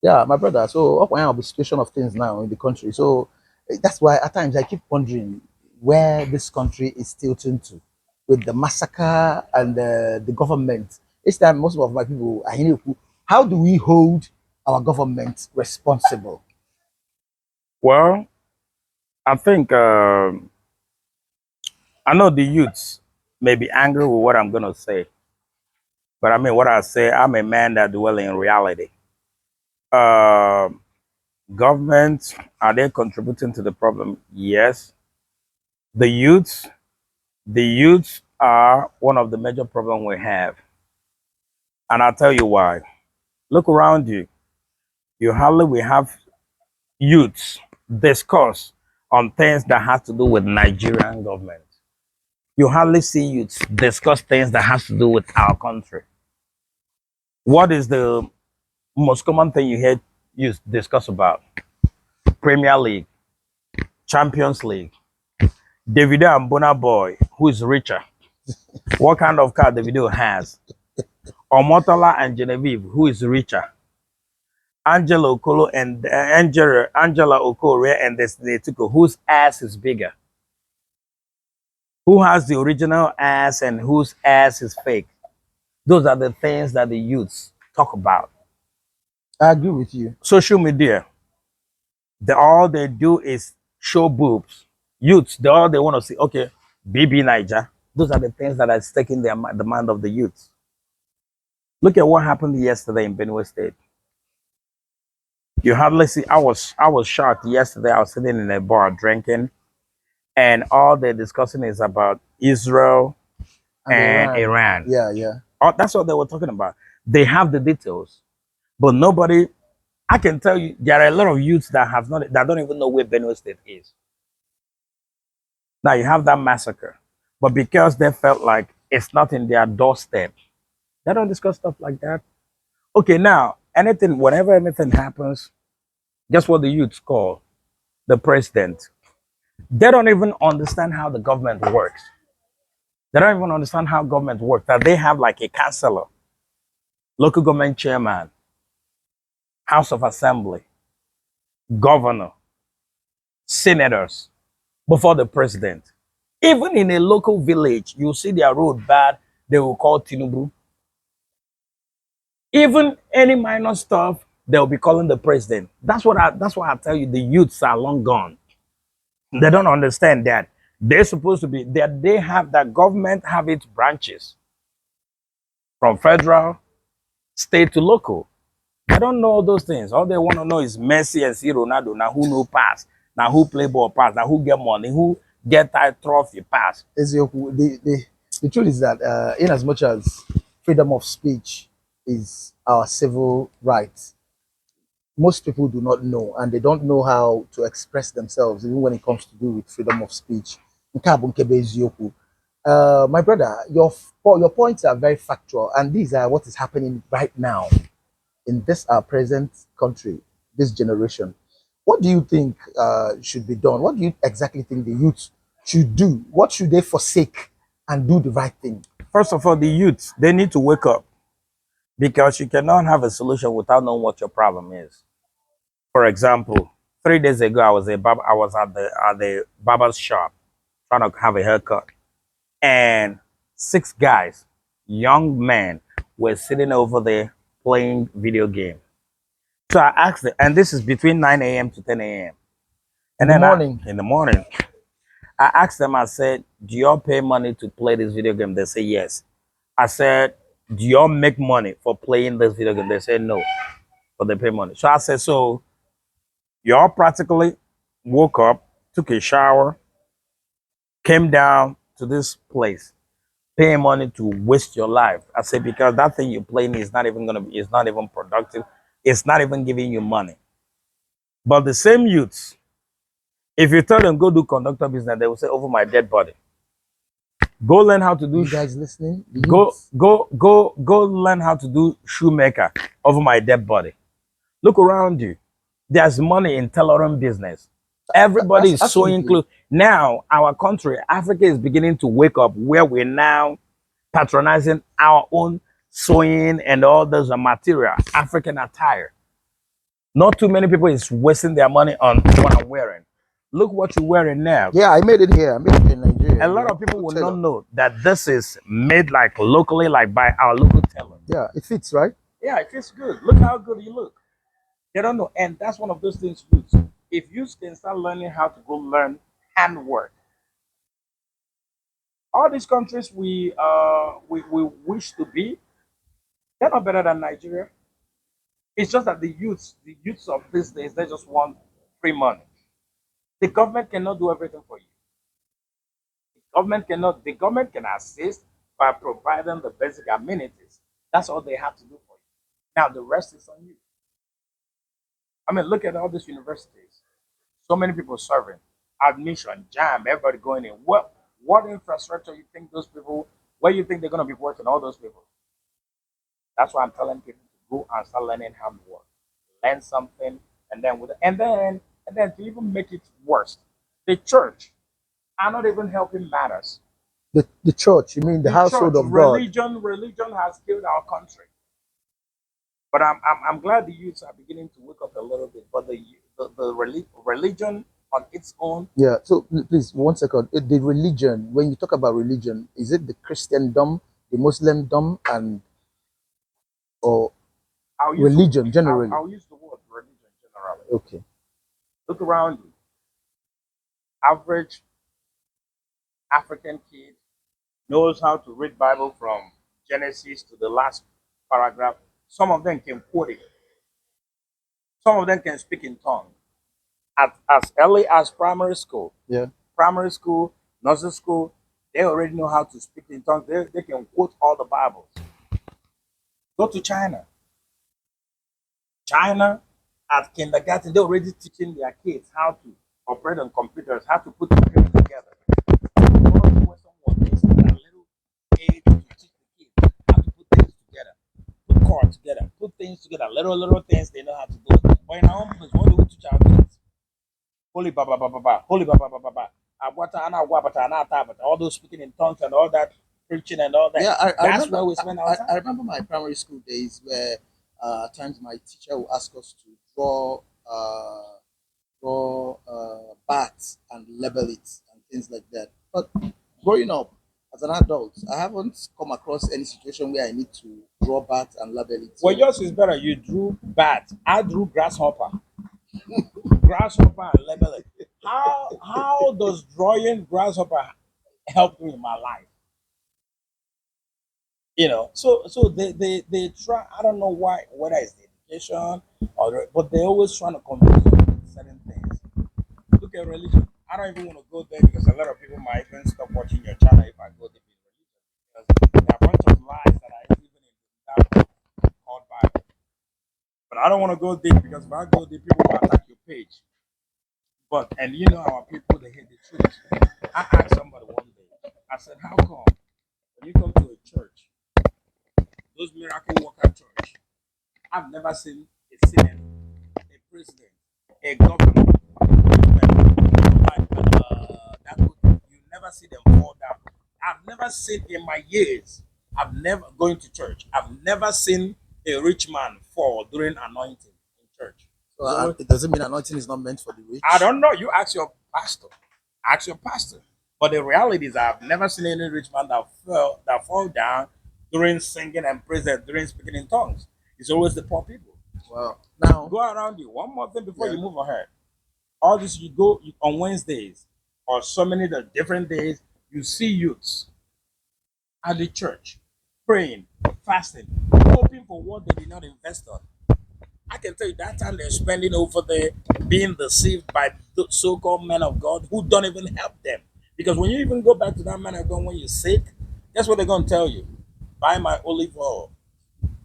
Yeah, my brother. So up on the situation of things now in the country. So that's why at times I keep wondering where this country is tilting to with the massacre and the government. Each time most of my people are in how do we hold our government responsible? Well, I think I know the youths may be angry with what I'm gonna say, but I mean what I say. I'm a man that dwell in reality. Uh, Government, are they contributing to the problem? Yes. The youths, the youths are one of the major problem we have, and I'll tell you why. Look around you. You hardly we have youths discuss on things that has to do with Nigerian government. You hardly see youths discuss things that has to do with our country. What is the most common thing you hear youths discuss about? Premier League, Champions League, Davido and Burna Boy, who is richer? What kind of car Davido has? Omotola and Genevieve, who is richer? Angela Okolo and Angela Okore and Destiny Tuko, whose ass is bigger? Who has the original ass and whose ass is fake? Those are the things that the youths talk about. I agree with you. Social media, all they do is show boobs. Youths, all they want to see, okay, BB Niger. Those are the things that are taking the mind of the youths. Look at what happened yesterday in Benue State. You hardly see. I was shocked yesterday. I was sitting in a bar drinking, and all they're discussing is about Israel And and Iran. Iran. Yeah, yeah. Oh, that's what they were talking about. They have the details, but nobody. I can tell you, there are a lot of youths that don't even know where Benue State is. Now you have that massacre, but because they felt like it's not in their doorstep, they don't discuss stuff like that. Okay, now whenever anything happens, guess what the youths call the president? They don't even understand how the government works. They don't even understand how government works. That they have like a councillor, local government chairman, House of Assembly, governor, senators before the president. Even in a local village, you see their road bad, they will call Tinubu. Even any minor stuff, they'll be calling the president. That's why I tell you the youths are long gone. They don't understand that they're supposed to be that they have that government have its branches from federal, state to local. They don't know all those things. All they want to know is Messi and see Ronaldo. Now who know pass? Now who play ball pass? Now who get money? Who get that trophy pass? Ezioku, the truth is that in as much as freedom of speech is our civil right, most people do not know, and they don't know how to express themselves, even when it comes to do with freedom of speech. Nke a bụ nke bụ eziokwu. My brother, your points are very factual, and these are what is happening right now in this our present country, this generation. What do you think should be done? What do you exactly think the youth should do? What should they forsake and do the right thing? First of all, the youth they need to wake up because you cannot have a solution without knowing what your problem is. For example, 3 days ago I was at the barber's shop trying to have a haircut, and six guys, young men, were sitting over there playing video game. So I asked them, and this is between 9 a.m. to 10 a.m. In And the then morning, in the morning, I asked them, I said, do y'all pay money to play this video game? They say yes. I said, do y'all make money for playing this video game? They said no, but they pay money. So I said, so y'all practically woke up, took a shower, came down to this place, paying money to waste your life. I said, because that thing you're playing is not even gonna be, it's not even productive, it's not even giving you money. But the same youths, if you tell them go do conductor business, they will say over my dead body. Go learn how to do you guys listening? The go youth. go learn how to do shoemaker over my dead body. Look around you. There's money in tailoring business. Everybody That's is sewing absolutely. clothes. Now our country, Africa, is beginning to wake up where we're now patronizing our own sewing and all those material, African attire. Not too many people is wasting their money on what I'm wearing. Look what you're wearing now. Yeah, I made it here. I made it in Nigeria. A lot of people Good will tailor. not know that this is made like locally, like by our local tailor. Yeah, it fits, right? Yeah, it feels good. Look how good you look. They don't know, and that's one of those things. Youth, if you can start learning how to go learn handwork, all these countries we wish to be, they're not better than Nigeria. It's just that the youths of these days, they just want free money. The government cannot do everything for you. The government can assist by providing the basic amenities. That's all they have to do for you. Now the rest is on you. I mean, look at all these universities. So many people serving, admission, jam, everybody going in. What infrastructure you think those people? Where you think they're gonna be working? All those people. That's why I'm telling people to go and start learning handwork, learn something, and then to even make it worse, the church are not even helping matters. The church, you mean the The household church, of God? religion has killed our country. But I'm glad the youths are beginning to wake up a little bit. But the religion on its own, Yeah. So please, 1 second. The religion, when you talk about religion, is it the Christendom, the Muslimdom, and or I'll use religion generally? I'll use the word religion generally. Okay. Look around you. Average African kid knows how to read Bible from Genesis to the last paragraph. Some of them can quote it. Some of them can speak in tongues. As early as Yeah. primary school, nursery school, they already know how to speak in tongues. They can quote all the Bibles. Go to China. China, at kindergarten, they're already teaching their kids how to operate on computers, how to put computers together. All the Western world, they start at a little age to teach the kids how to put things together, put cards together, put things together, little things they know how to do it. But in our own place, what do we teach our kids? Holy Baba Baba Baba, Holy Baba Baba Baba, Abwata Ana Wabata Ana Tabata, all those speaking in tongues and all that preaching and all that. Yeah, I That's remember. where we spend our I time. remember my primary school days where at times my teacher would ask us to draw bats and label it and things like that. But growing up as an adult, I haven't come across any situation where I need to draw bat and label it. Well, So yours is better. You drew bat. I drew grasshopper and label it. How does drawing grasshopper help me in my life? So they try. I don't know why, whether it's the education but they're always trying to confuse you with certain things. Look at religion. I don't even want to go there because a lot of people might even stop watching your channel if I go deep in religion because there are a bunch of lies that are even in that book called Bible. But I don't want to go deep because if I go deep, people will attack your page. But and you know our people they hate the truth. I asked somebody one day. I said, "How come when you come to a church, those miracle worker church, I've never seen a senator, a president, a governor, you never see them fall down. I've never seen in my years. I've never going to church. I've never seen a rich man fall during anointing in church. it doesn't mean anointing is not meant for the rich. I don't know. You ask your pastor. Ask your pastor. But the reality is, I've never seen any rich man that fall down during singing and praise and during speaking in tongues. It's always the poor people. Well, now, Go around you. One more thing before yeah, you move ahead. All this you go on Wednesdays or so many the different days. You see youths at the church praying, fasting, hoping for what they did not invest on. I can tell you that time they're spending over there being deceived by the so-called men of God who don't even help them. Because when you even go back to that man of God when you're sick, guess what they're gonna tell you? Buy my olive oil,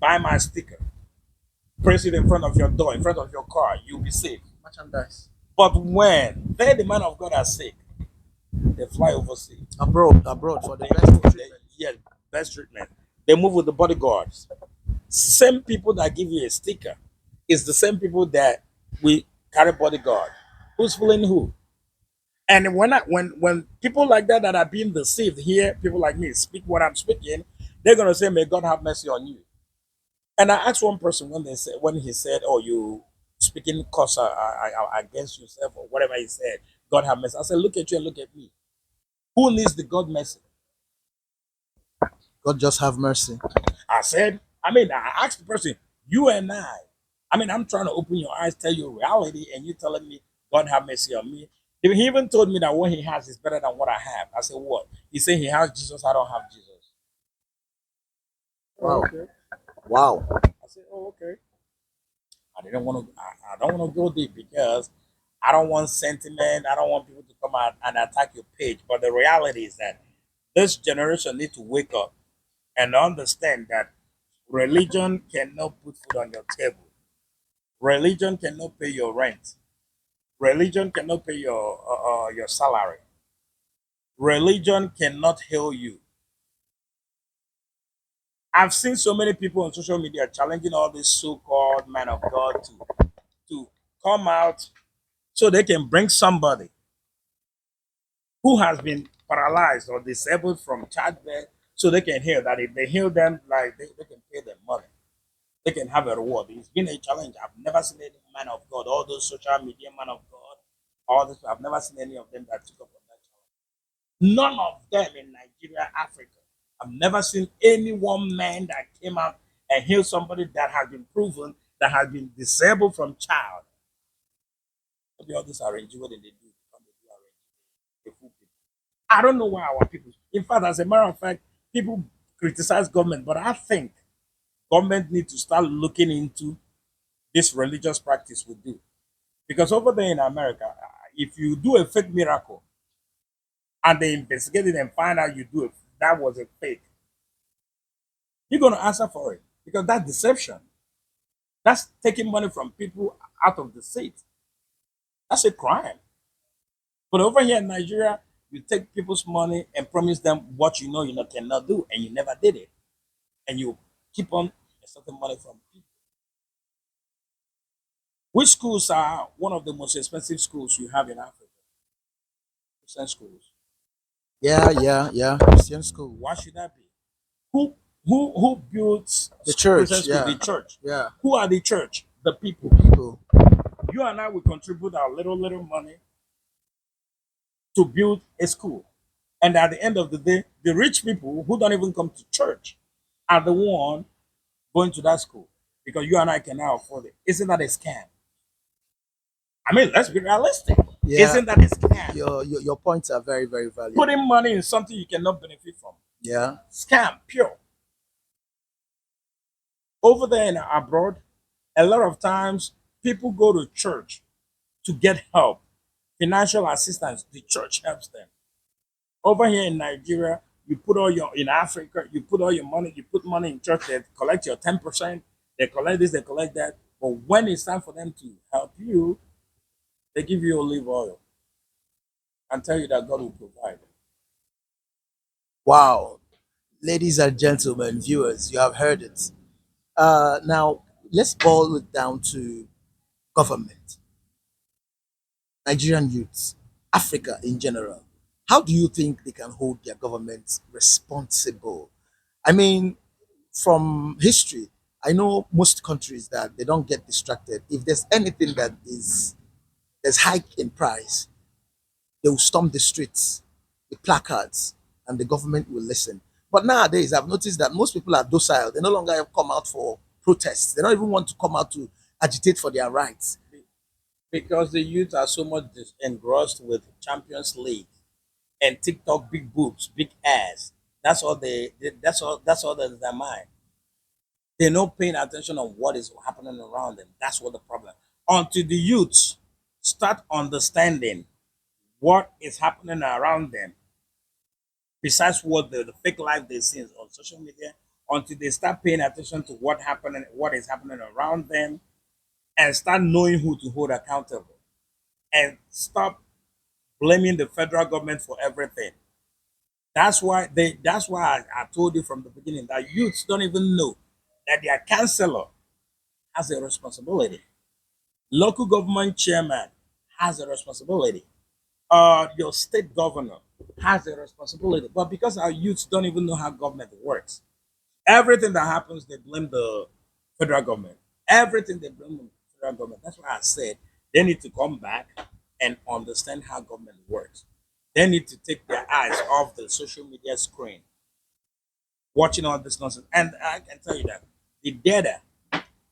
buy my sticker, place it in front of your door, in front of your car, you'll be safe. merchandise But when they the man of God are sick, they fly overseas. abroad for the best treatment. Yeah, best treatment. They move with the bodyguards. Same people that give you a sticker is the same people that we carry bodyguard. Who's fooling who? And when people like that are being deceived here, people like me speak what I'm speaking, they're gonna say, "May God have mercy on you." And I asked one person when he said, "Oh, you speaking curse against yourself or whatever he said. God have mercy. I said, look at you and look at me. Who needs the God mercy? God just have mercy. I said, I asked the person, you and I mean, I'm trying to open your eyes, tell you reality, and you telling me God have mercy on me. He even told me that what he has is better than what I have. I said, what? He said he has Jesus, I don't have Jesus. Oh, Wow. okay. Wow. I said, oh, okay. I don't want to go deep because I don't want sentiment. I don't want people to come out and attack your page. But the reality is that this generation need to wake up and understand that religion cannot put food on your table. Religion cannot pay your rent. Religion cannot pay your salary. Religion cannot heal you. I've seen so many people on social media challenging all these so-called men of God to come out so they can bring somebody who has been paralyzed or disabled from childbirth so they can heal, that if they heal them, like they can pay them money. They can have a reward. It's been a challenge. I've never seen any man of God, all those social media man of God, all this. I've never seen any of them that took up on that challenge. None of them in Nigeria, Africa. I've never seen any one man that came out and healed somebody that has been proven that has been disabled from child. Maybe all this arrangement, what did they do? They do arrange. They fool people. I don't know why our people. In fact, as a matter of fact, people criticize government, but I think government need to start looking into this religious practice we do. Because over there in America, if you do a fake miracle and they investigate it and find out you do it, that was a fake, you're going to answer for it because that's deception. That's taking money from people out of the state. That's a crime. But over here in Nigeria, you take people's money and promise them what you know cannot do, and you never did it, and you keep on accepting money from people. Which schools are one of the most expensive schools you have in Africa? Christian schools. Yeah, yeah, yeah. Christian school. Why should that be? Who who builds The Christian church. school? Yeah. The church. Yeah. Who are the church? The The people. people. You and I will contribute our little money to build a school. And at the end of the day, the rich people who don't even come to church are the one going to that school because you and I cannot afford it. Isn't that a scam? I mean, let's be realistic. Yeah. Isn't that a scam? Your points are very, very valuable. Putting money in something you cannot benefit from. Yeah. Scam, pure. Over there in abroad, a lot of times people go to church to get help, financial assistance. The church helps them. Over here in Nigeria, you put all your in Africa, you put all your money, you put money in church, they collect your 10%, they collect this, they collect that. But when it's time for them to help you, they give you olive oil and tell you that God will provide. Wow. Ladies and gentlemen, viewers, you have heard it. Now, let's boil it down to government, Nigerian youths, Africa in general. How do you think they can hold their governments responsible? I mean, from history, I know most countries that they don't get distracted. If there's anything that is there's hike in price, they will storm the streets, the placards, and the government will listen. But nowadays, I've noticed that most people are docile. They no longer come out for protests. They don't even want to come out to agitate for their rights. Because the youth are so much engrossed with Champions League and TikTok big boobs, big ass. That's all that's their mind. They're not paying attention on what is happening around them. That's what the problem. Until the youths start understanding what is happening around them, besides what the fake life they see on social media, until they start paying attention to what is happening around them, and start knowing who to hold accountable, and stop blaming the federal government for everything. That's why I told you from the beginning that youths don't even know that their counselor has a responsibility. Local government chairman has a responsibility. Your state governor has a responsibility. But because our youths don't even know how government works, everything that happens, they blame the federal government. Everything they blame the federal government. That's why I said they need to come back and understand how government works. They need to take their eyes off the social media screen, watching all this nonsense. And I can tell you that the data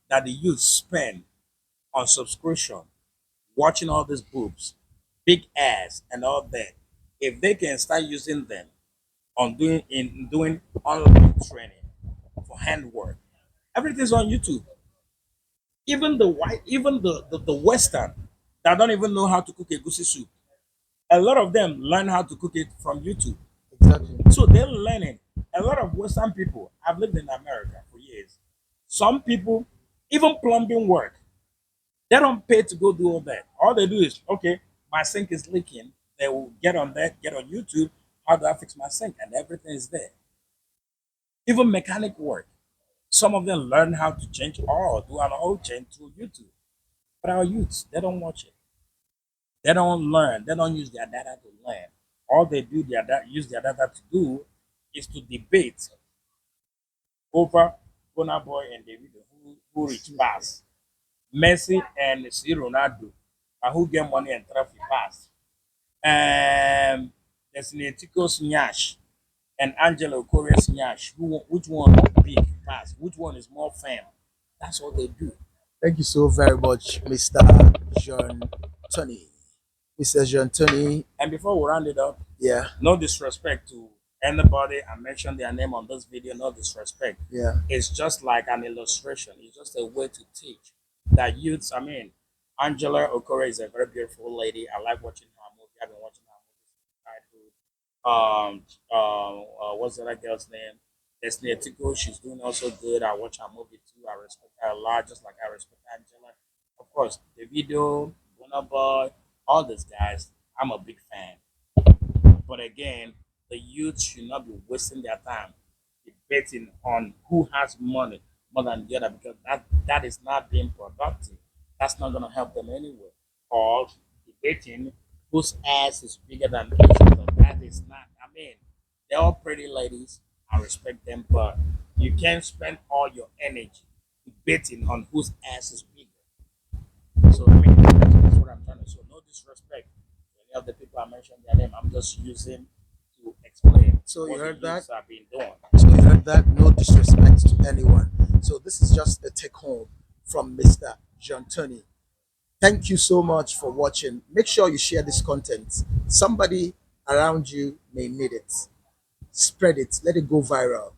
that the youth spend on subscription, watching all these boobs, big ass, and all that, if they can start using them on doing online training for handwork, everything's on YouTube. Even the white, even the Western that don't even know how to cook a goosey soup, a lot of them learn how to cook it from YouTube. Exactly. So they're learning. A lot of Western people, I've lived in America for years. Some people, even plumbing work, they don't pay to go do all that. All they do is, okay, my sink is leaking. They will get on that, get on YouTube. How do I fix my sink? And everything is there. Even mechanic work. Some of them learn how to change oil, do an oil change through YouTube. But our youths, they don't watch it. They don't learn. They don't use their data to learn. All they do, use their data to do is to debate over Burna Boy and David who reach pass. Messi and C. Ronaldo, who get money and traffic pass. There's Netico's Nyash and Angelo Correa's Nyash. Which one big pass? Which one is more fame? That's what they do. Thank you so very much, Mr. John Tony. Mr. John Tony, And before we round it up, yeah, no disrespect to anybody I mentioned their name on this video, no disrespect. yeah, It's just like an illustration. It's just a way to teach that youths. I mean, Angela Okoro is a very beautiful lady. I like watching her movie. I've been watching her movie since childhood. What's the other girl's name? Destiny Etiko. She's doing also good. I watch her movie too. I respect her a lot, just like I respect Angela. Of course, the video, Burna Boy, all these guys. I'm a big fan. But again, the youth should not be wasting their time debating on who has money more than the other because that is not being productive. That's not going to help them anyway. Or debating whose ass is bigger than each other. That is not. I mean, they're all pretty ladies. I respect them, but you can't spend all your energy debating on whose ass is bigger. So I mean, that's what I'm trying to say. No disrespect to any of the people I mentioned their name. I'm just using to explain So you what the heard that? youths have been doing. So you heard that? No disrespect to anyone. So this is just a take home from Mr. John Tony. Thank you so much for watching. Make sure you share this content. Somebody around you may need it. Spread it. Let it go viral.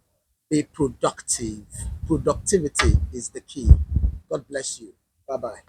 Be productive. Productivity is the key. God bless you. Bye bye.